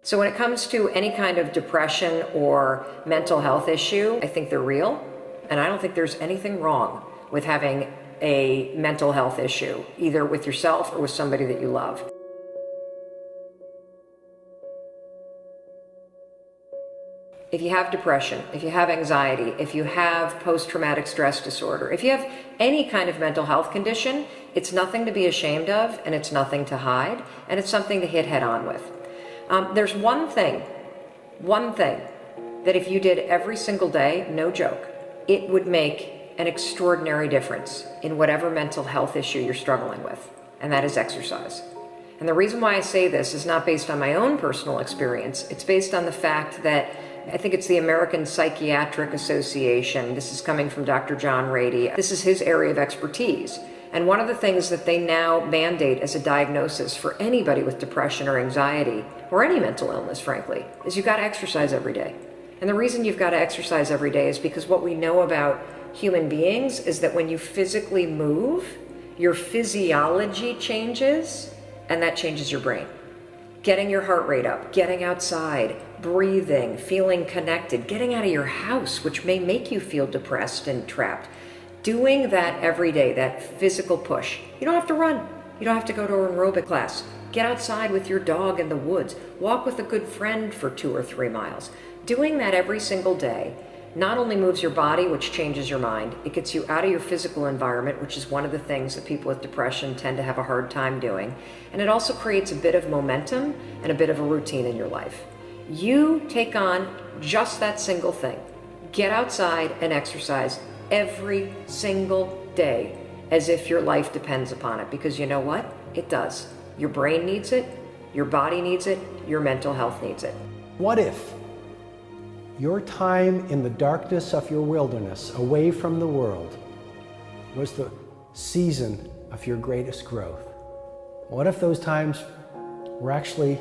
So when it comes to any kind of depression or mental health issue, I think they're real, and I don't think there's anything wrong with having a mental health issue, either with yourself or with somebody that you love. If you have depression, if you have anxiety, if you have post-traumatic stress disorder, if you have any kind of mental health condition, it's nothing to be ashamed of, and it's nothing to hide, and it's something to hit head on with. There's one thing that if you did every single day, no joke, it would make an extraordinary difference in whatever mental health issue you're struggling with, and that is exercise. And the reason why I say this is not based on my own personal experience. It's based on the fact that I think it's the American Psychiatric Association. This is coming from Dr. John Rady. This is his area of expertise. And one of the things that they now mandate as a diagnosis for anybody with depression or anxiety, or any mental illness, frankly, is you've got to exercise every day. And the reason you've got to exercise every day is because what we know about human beings is that when you physically move, your physiology changes, and that changes your brain. Getting your heart rate up, getting outside, breathing, feeling connected, getting out of your house, which may make you feel depressed and trapped. Doing that every day, that physical push. You don't have to run. You don't have to go to an aerobic class. Get outside with your dog in the woods. Walk with a good friend for 2 or 3 miles. Doing that every single day not only moves your body, which changes your mind, it gets you out of your physical environment, which is one of the things that people with depression tend to have a hard time doing. And it also creates a bit of momentum and a bit of a routine in your life. You take on just that single thing. Get outside and exercise every single day as if your life depends upon it, because you know what? It does. Your brain needs it, your body needs it, your mental health needs it. What if your time in the darkness of your wilderness, away from the world, was the season of your greatest growth? What if those times were actually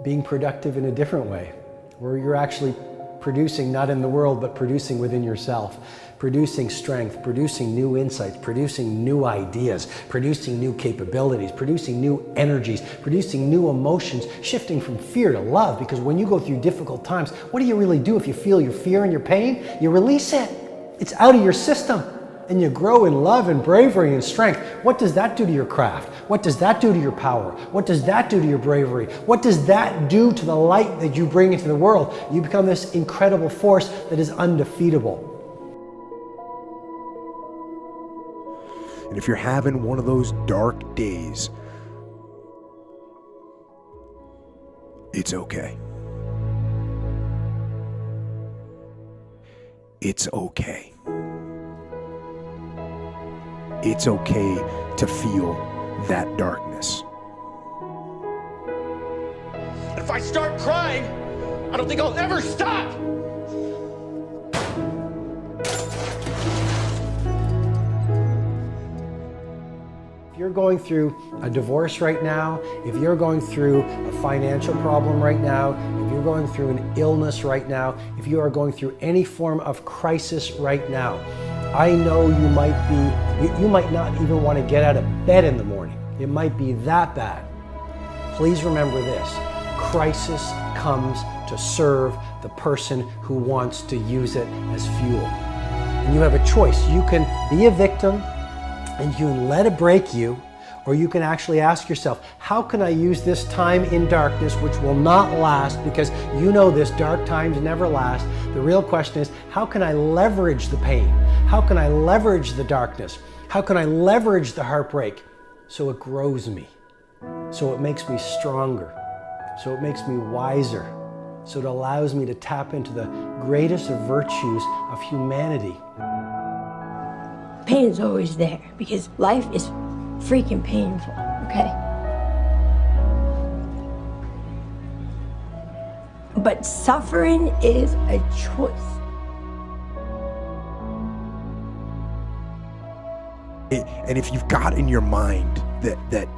being productive in a different way, where you're actually producing not in the world, but producing within yourself, producing strength, producing new insights, producing new ideas, producing new capabilities, producing new energies, producing new emotions, shifting from fear to love? Because when you go through difficult times, what do you really do if you feel your fear and your pain? You release it. It's out of your system. And you grow in love and bravery and strength. What does that do to your craft? What does that do to your power? What does that do to your bravery? What does that do to the light that you bring into the world? You become this incredible force that is undefeatable. And if you're having one of those dark days, it's okay. It's okay. It's okay to feel that darkness. And if I start crying, I don't think I'll ever stop! If you're going through a divorce right now, if you're going through a financial problem right now, if you're going through an illness right now, if you are going through any form of crisis right now, I know you might not even want to get out of bed in the morning. It might be that bad. Please remember this: crisis comes to serve the person who wants to use it as fuel. And you have a choice. You can be a victim and you can let it break you, or you can actually ask yourself, how can I use this time in darkness, which will not last, because you know this, dark times never last. The real question is, how can I leverage the pain? How can I leverage the darkness? How can I leverage the heartbreak so it grows me, so it makes me stronger, so it makes me wiser, so it allows me to tap into the greatest of virtues of humanity? Pain is always there because life is freaking painful, okay? But suffering is a choice. And if you've got in your mind that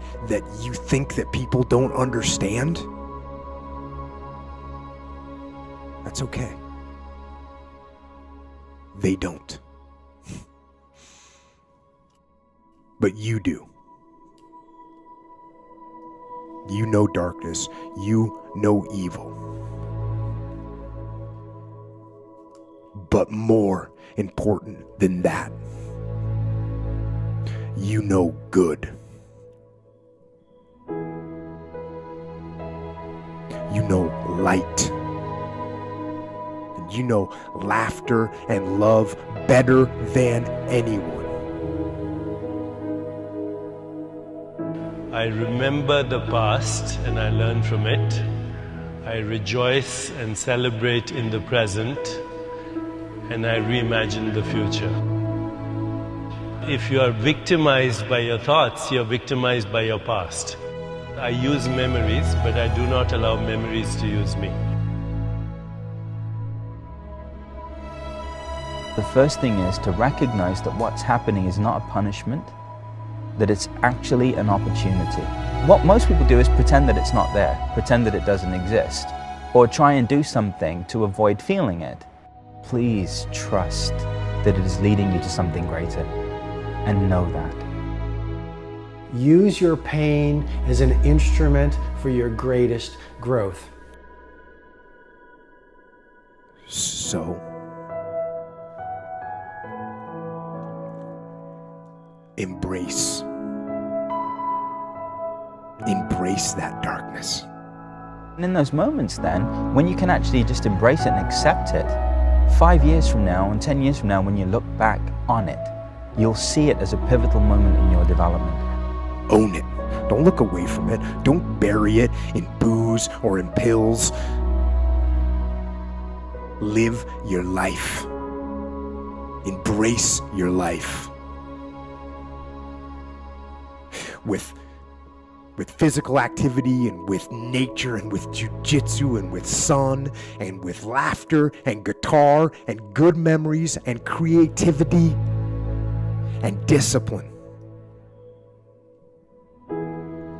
you think that people don't understand, that's okay. They don't. But you do. You know darkness. You know evil. But more important than that, you know good. You know light. And you know laughter and love better than anyone. I remember the past and I learn from it. I rejoice and celebrate in the present, and I reimagine the future. If you are victimized by your thoughts, you're victimized by your past. I use memories, but I do not allow memories to use me. The first thing is to recognize that what's happening is not a punishment, that it's actually an opportunity. What most people do is pretend that it's not there, pretend that it doesn't exist, or try and do something to avoid feeling it. Please trust that it is leading you to something greater, and know that. Use your pain as an instrument for your greatest growth. So, embrace that darkness. And in those moments then, when you can actually just embrace it and accept it, 5 years from now and 10 years from now, when you look back on it, you'll see it as a pivotal moment in your development. Own it. Don't look away from it. Don't bury it in booze or in pills. Live your life. Embrace your life. With physical activity and with nature and with jujitsu and with sun and with laughter and guitar and good memories and creativity and discipline.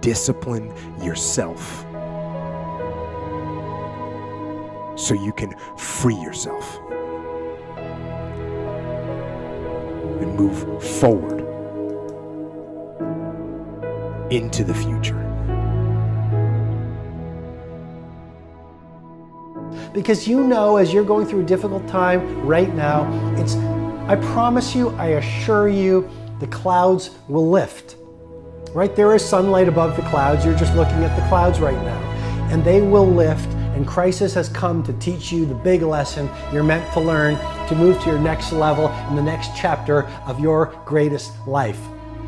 Discipline yourself so you can free yourself and move forward into the future. Because you know, as you're going through a difficult time right now, I promise you, I assure you, the clouds will lift. Right? There is sunlight above the clouds. You're just looking at the clouds right now. And they will lift, and crisis has come to teach you the big lesson you're meant to learn to move to your next level in the next chapter of your greatest life.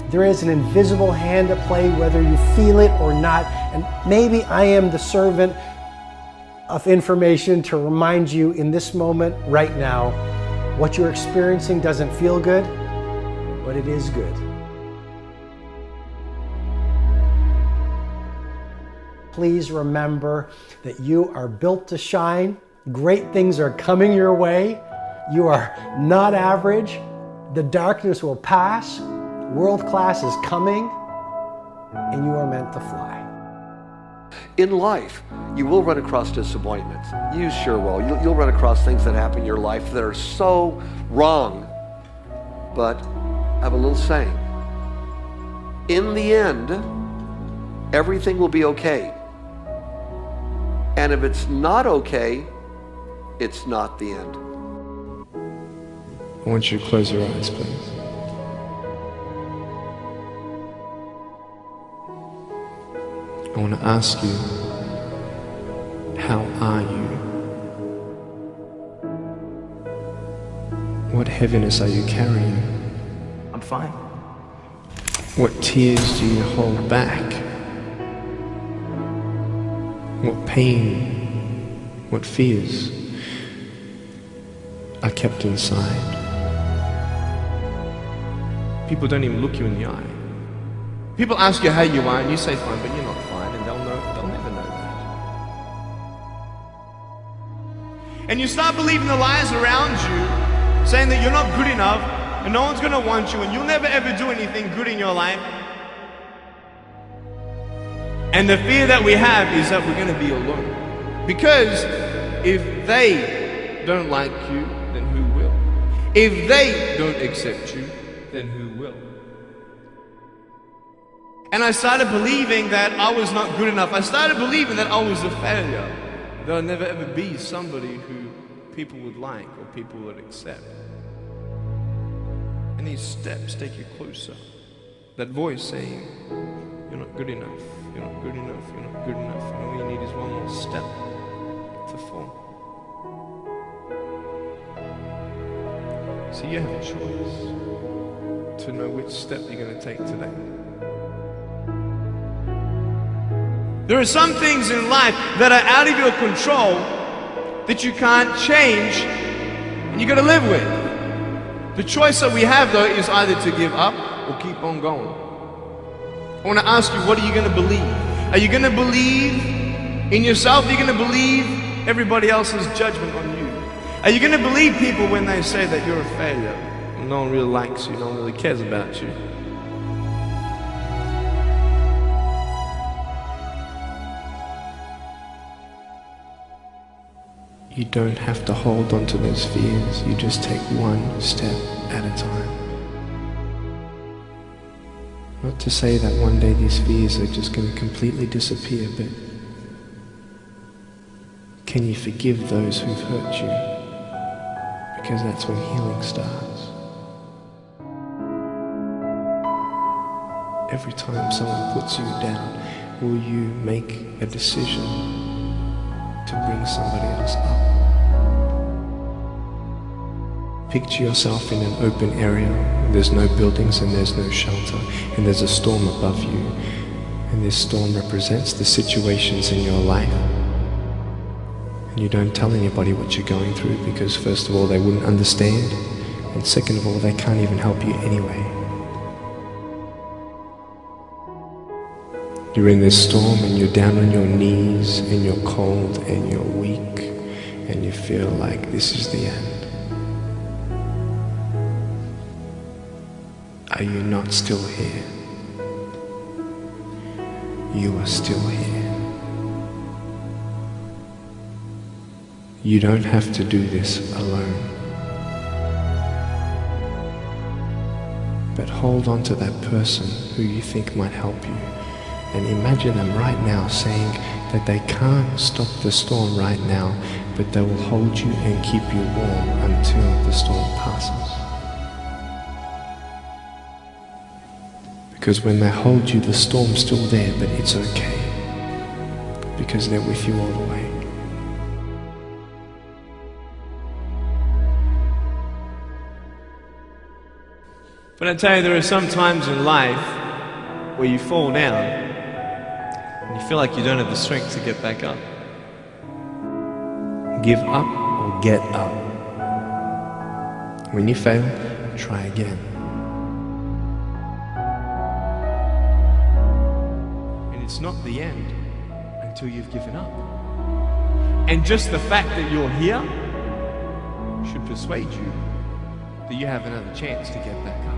There is an invisible hand at play, whether you feel it or not. And maybe I am the servant of information to remind you in this moment right now, what you're experiencing doesn't feel good, but it is good. Please remember that you are built to shine. Great things are coming your way. You are not average. The darkness will pass. World class is coming, and you are meant to fly. In life, you will run across disappointments. You sure will. You'll run across things that happen in your life that are so wrong. But I have a little saying. In the end, everything will be okay. And if it's not okay, it's not the end. I want you to close your eyes, please. I want to ask you, how are you? What heaviness are you carrying? I'm fine. What tears do you hold back? What pain, what fears are kept inside? People don't even look you in the eye. People ask you how you are and you say fine, but you're not fine, and they'll never know that. And you start believing the lies around you, saying that you're not good enough and no one's gonna want you and you'll never ever do anything good in your life. And the fear that we have is that we're gonna be alone. Because if they don't like you, then who will? If they don't accept you, then who will? And I started believing that I was not good enough. I started believing that I was a failure. That I'd never ever be somebody who people would like or people would accept. And these steps take you closer. That voice saying, you're not good enough, you're not good enough, you're not good enough. And all you need is one more step to fall. So you have a choice to know which step you're going to take today. There are some things in life that are out of your control that you can't change and you got to live with. The choice that we have though is either to give up or keep on going. I want to ask you, what are you going to believe? Are you going to believe in yourself? Are you going to believe everybody else's judgment on you? Are you going to believe people when they say that you're a failure? No one really likes you, no one really cares about you. You don't have to hold on to those fears. You just take one step at a time. Not to say that one day these fears are just going to completely disappear, but can you forgive those who've hurt you? Because that's when healing starts. Every time someone puts you down, will you make a decision to bring somebody else up? Picture yourself in an open area. There's no buildings and there's no shelter, and there's a storm above you. And this storm represents the situations in your life. And you don't tell anybody what you're going through because first of all, they wouldn't understand. And second of all, they can't even help you anyway. You're in this storm and you're down on your knees and you're cold and you're weak and you feel like this is the end. Are you not still here? You are still here. You don't have to do this alone. But hold on to that person who you think might help you. And imagine them right now saying that they can't stop the storm right now, but they will hold you and keep you warm until the storm passes. Because when they hold you, the storm's still there, but it's okay. Because they're with you all the way. But I tell you, there are some times in life where you fall down and you feel like you don't have the strength to get back up. Give up or get up. When you fail, try again. And it's not the end until you've given up. And just the fact that you're here should persuade you that you have another chance to get back up.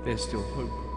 There's still hope.